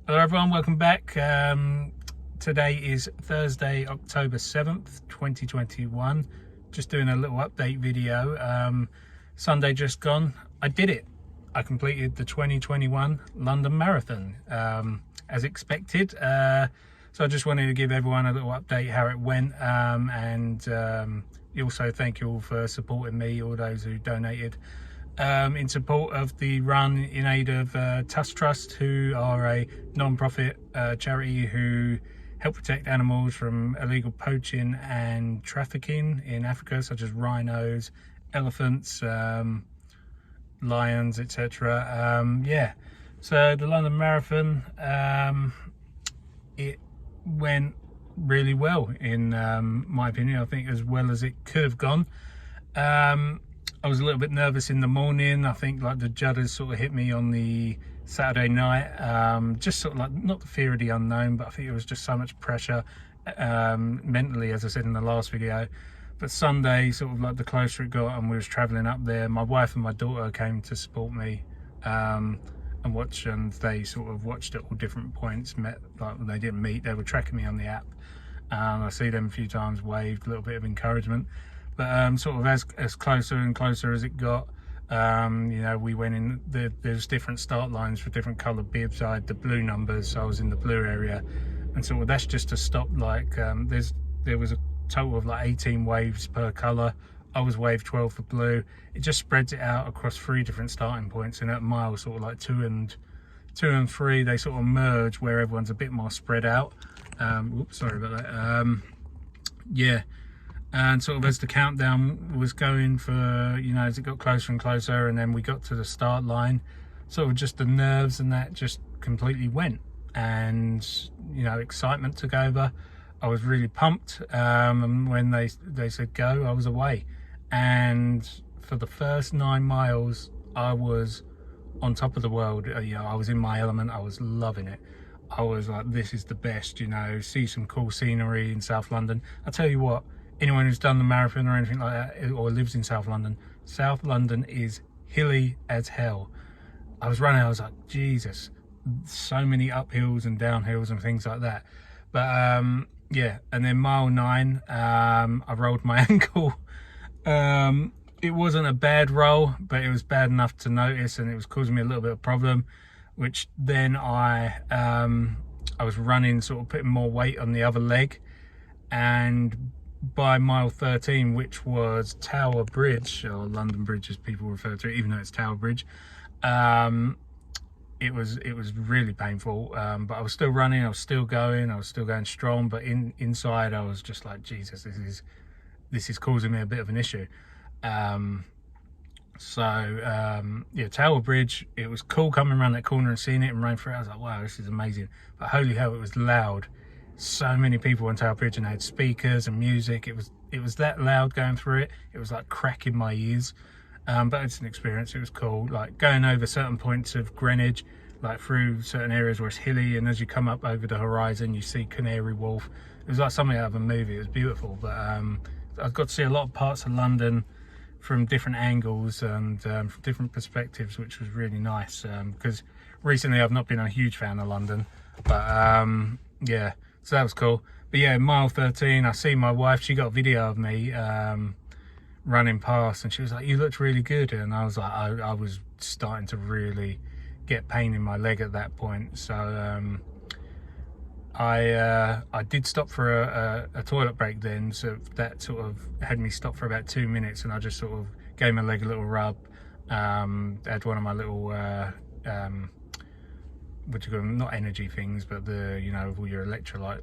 Hello everyone, welcome back. Today is Thursday, October 7th, 2021. Just doing a little update video. Sunday just gone. I did it. I completed the 2021 London Marathon as expected. So I just wanted to give everyone a little update how it went, and also thank you all for supporting me, all those who donated in support of the run in aid of Tusk Trust, who are a non-profit charity who help protect animals from illegal poaching and trafficking in Africa, such as rhinos, elephants, lions, etc. Yeah, so the London Marathon, it went really well in my opinion. I think as well as it could have gone. I was a little bit nervous in the morning. I think like the judders sort of hit me on the Saturday night. Just sort of like, not the fear of the unknown, but I think it was just so much pressure mentally, as I said in the last video. But Sunday, sort of like the closer it got and we was traveling up there, my wife and my daughter came to support me and watch, and they sort of watched at all different points. Met, like they didn't meet, they were tracking me on the app. I see them a few times, waved, a little bit of encouragement. But sort of as closer and closer as it got, you know, we went in, there's different start lines for different coloured bibs. I had the blue numbers, so I was in the blue area, and sort of that's just to stop, like there was a total of like 18 waves per colour. I was wave 12 for blue. It just spreads it out across 3 different starting points, and at mile sort of like 2 and 3, they sort of merge where everyone's a bit more spread out. Oops, sorry about that. Yeah. And sort of as the countdown was going for, you know, as it got closer and closer, and then we got to the start line, sort of just the nerves and that just completely went, and, you know, excitement took over. I was really pumped, and when they said go, I was away. And for the first 9 miles, I was on top of the world. You know, I was in my element. I was loving it. I was like, this is the best, you know, see some cool scenery in South London. I tell you what, anyone who's done the marathon or anything like that, or lives in South London is hilly as hell. I was running, I was like, Jesus, so many uphills and downhills and things like that. But yeah, and then mile 9, I rolled my ankle. It wasn't a bad roll, but it was bad enough to notice, and it was causing me a little bit of problem, which then I was running, sort of putting more weight on the other leg, and by mile 13, which was Tower Bridge, or London Bridge as people refer to it, even though it's Tower Bridge, it was really painful, but I was still running, I was still going strong, but inside I was just like, Jesus, this is causing me a bit of an issue. Yeah, Tower Bridge, it was cool coming around that corner and seeing it and running through it. I was like, wow, this is amazing. But holy hell, it was loud. So many people on Tower Bridge, and they had speakers and music. It was that loud going through it. It was like cracking my ears. But it's an experience. It was cool. Like going over certain points of Greenwich, like through certain areas where it's hilly, and as you come up over the horizon, you see Canary Wharf. It was like something out of a movie. It was beautiful. But I've got to see a lot of parts of London from different angles and from different perspectives, which was really nice. Because recently I've not been a huge fan of London, but yeah. So that was cool. But yeah, mile 13, I see my wife, she got a video of me running past, and she was like, you looked really good. And I was like, I was starting to really get pain in my leg at that point. So I did stop for a toilet break then. So that sort of had me stop for about 2 minutes, and I just sort of gave my leg a little rub. Had one of my little what you call them, not energy things, but the, you know, all your electrolyte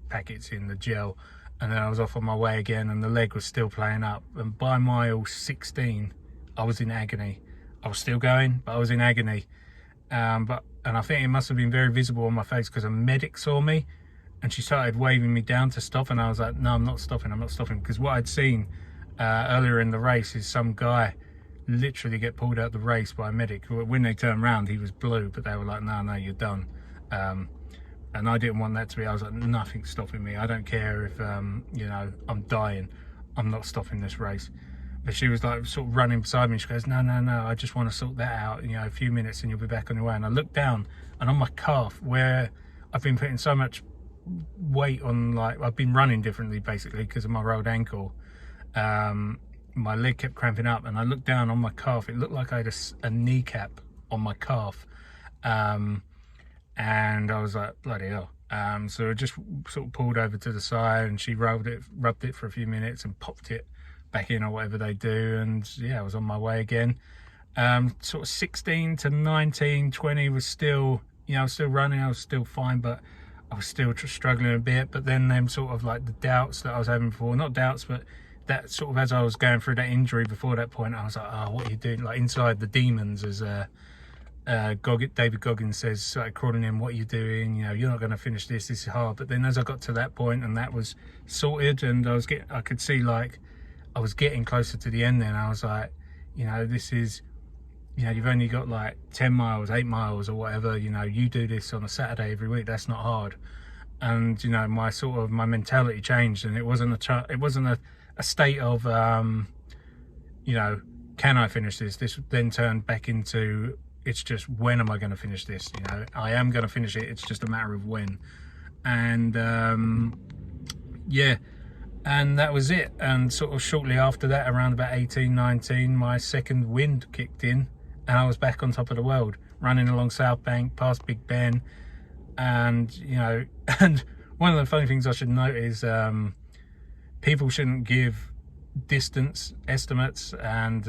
packets in the gel, and then I was off on my way again, and the leg was still playing up. And by mile 16, I was in agony. I was still going, but I was in agony. And I think it must have been very visible on my face, because a medic saw me and she started waving me down to stop, and I was like, no, I'm not stopping, because what I'd seen earlier in the race is some guy literally get pulled out the race by a medic. When they turned around, he was blue, but they were like, no, you're done. And I didn't want that to be. I was like, nothing's stopping me. I don't care if you know, I'm dying, I'm not stopping this race. But she was like sort of running beside me. She goes, no, I just want to sort that out, you know, a few minutes and you'll be back on your way. And I looked down, and on my calf, where I've been putting so much weight on, like, I've been running differently basically because of my rolled ankle, my leg kept cramping up, and I looked down on my calf. It looked like I had a kneecap on my calf, and I was like, bloody hell. So I just sort of pulled over to the side, and she rubbed it for a few minutes and popped it back in or whatever they do, and yeah, I was on my way again. Sort of 16 to 19, 20 was still, you know, I was still running, I was still fine, but I was still struggling a bit. But then them sort of like the doubts that I was having before, not doubts, but that sort of, as I was going through that injury before that point, I was like, oh, what are you doing? Like inside the demons, as David Goggins says, started crawling in, what are you doing? You know, you're not going to finish this is hard. But then as I got to that point and that was sorted, and I could see like I was getting closer to the end, then I was like, you know, this is, you know, you've only got like 10 miles, 8 miles or whatever, you know, you do this on a Saturday every week, that's not hard. And, you know, my mentality changed, and it wasn't a state of, you know, can I finish this? This then turned back into, it's just, when am I going to finish this? You know, I am going to finish it, it's just a matter of when. And, yeah. And that was it. And sort of shortly after that, around about 18, 19, my second wind kicked in, and I was back on top of the world, running along South Bank, past Big Ben. And, you know, and one of the funny things I should note is people shouldn't give distance estimates. And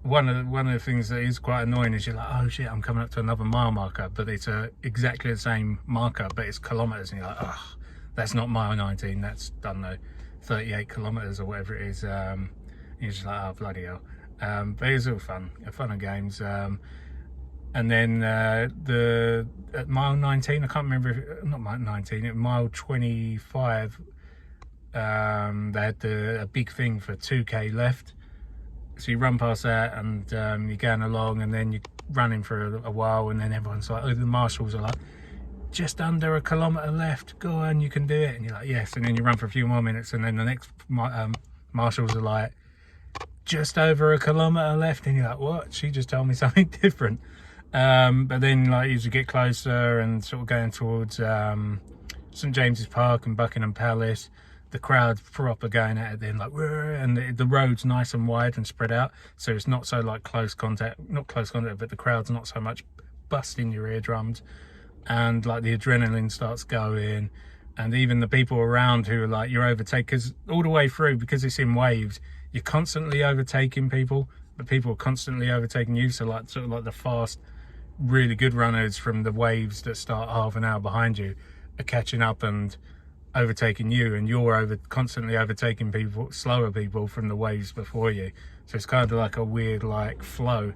one of the things that is quite annoying is you're like, oh shit, I'm coming up to another mile marker, but it's exactly the same marker, but it's kilometers, and you're like, oh, that's not mile 19, that's, I don't know, 38 kilometers or whatever it is. You're just like, oh, bloody hell. But it was all fun and games. And then at mile 19, I can't remember, not mile 19, at mile 25, they had a big thing for 2k left. So you run past that, and you're going along, and then you're running for a while, and then everyone's like, oh, the marshals are like, just under a kilometre left, go on, you can do it. And you're like, yes. And then you run for a few more minutes, and then the next marshals are like, just over a kilometre left, and you're like, what? She just told me something different. But then, like, as you get closer and sort of going towards St James's Park and Buckingham Palace, the crowd's proper going at it then, like, and the road's nice and wide and spread out, so it's not so like not close contact, but the crowd's not so much busting your eardrums. And like the adrenaline starts going, and even the people around who are like, you're overtaken, because all the way through, because it's in waves, you're constantly overtaking people, but people are constantly overtaking you. So like sort of like the fast, really good runners from the waves that start half an hour behind you are catching up and overtaking you, and you're constantly overtaking people, slower people from the waves before you. So it's kind of like a weird like flow.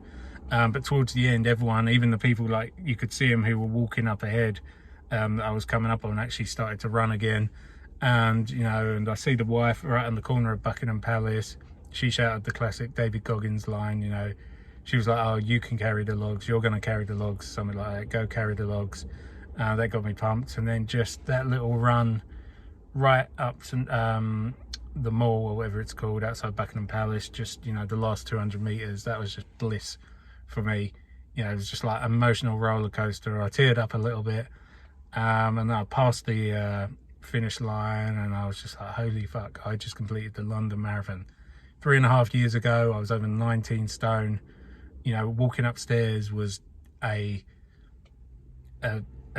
But towards the end, everyone, even the people, like, you could see them who were walking up ahead, that I was coming up on, actually started to run again. And, you know, and I see the wife right on the corner of Buckingham Palace. She shouted the classic David Goggins line, you know. She was like, oh, you can carry the logs, you're going to carry the logs, something like that, go carry the logs. That got me pumped. And then just that little run right up to the mall, or whatever it's called, outside Buckingham Palace, just, you know, the last 200 metres, that was just bliss for me. You know, it was just like an emotional roller coaster. I teared up a little bit, and I passed the finish line, and I was just like, holy fuck, I just completed the London Marathon 3.5 years ago. I was over 19 stone. You know, walking upstairs was a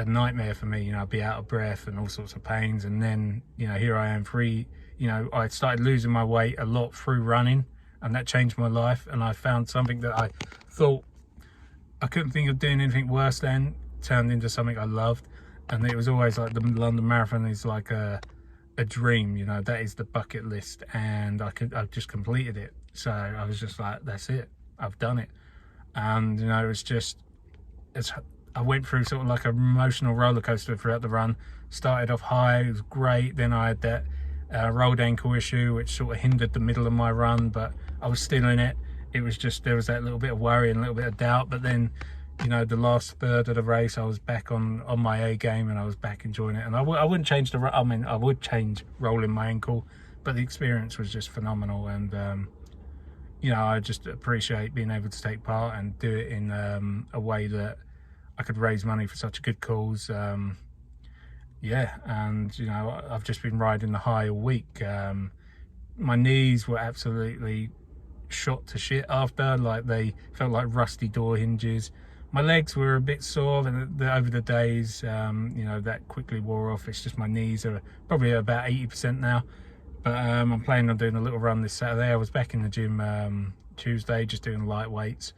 nightmare for me. You know, I'd be out of breath and all sorts of pains, and then, you know, here I am free. You know, I started losing my weight a lot through running, and that changed my life. And I found something that I thought I couldn't think of doing anything worse than, turned into something I loved. And it was always like, the London Marathon is like a dream, you know, that is the bucket list, and I've just completed it. So I was just like, that's it, I've done it. And, you know, I went through sort of like an emotional roller coaster throughout the run. Started off high, it was great. Then I had that rolled ankle issue, which sort of hindered the middle of my run, but I was still in it. It was just, there was that little bit of worry and a little bit of doubt. But then, you know, the last third of the race, I was back on my A game, and I was back enjoying it. And I wouldn't change I would change rolling my ankle, but but the experience was just phenomenal. And you know, I just appreciate being able to take part and do it in a way that I could raise money for such a good cause. Yeah, and you know, I've just been riding the high all week. My knees were absolutely shot to shit after, like they felt like rusty door hinges. My legs were a bit sore, and over the days, you know, that quickly wore off. It's just my knees are probably about 80% now. But I'm planning on doing a little run this Saturday. I was back in the gym Tuesday, just doing light weights.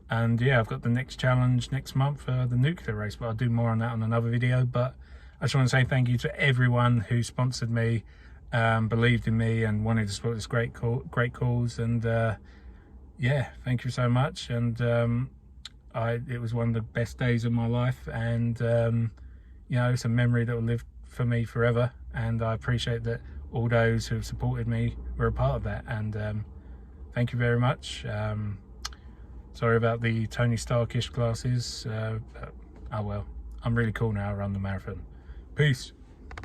And yeah, I've got the next challenge next month, the nuclear race, but I'll do more on that on another video. But I just want to say thank you to everyone who sponsored me, believed in me, and wanted to support this great cause. And yeah, thank you so much. And it was one of the best days of my life, and you know, it's a memory that will live for me forever. And I appreciate that all those who have supported me were a part of that. And thank you very much. Sorry about the Tony Starkish glasses. Oh well, I'm really cool now. I run the marathon. Peace.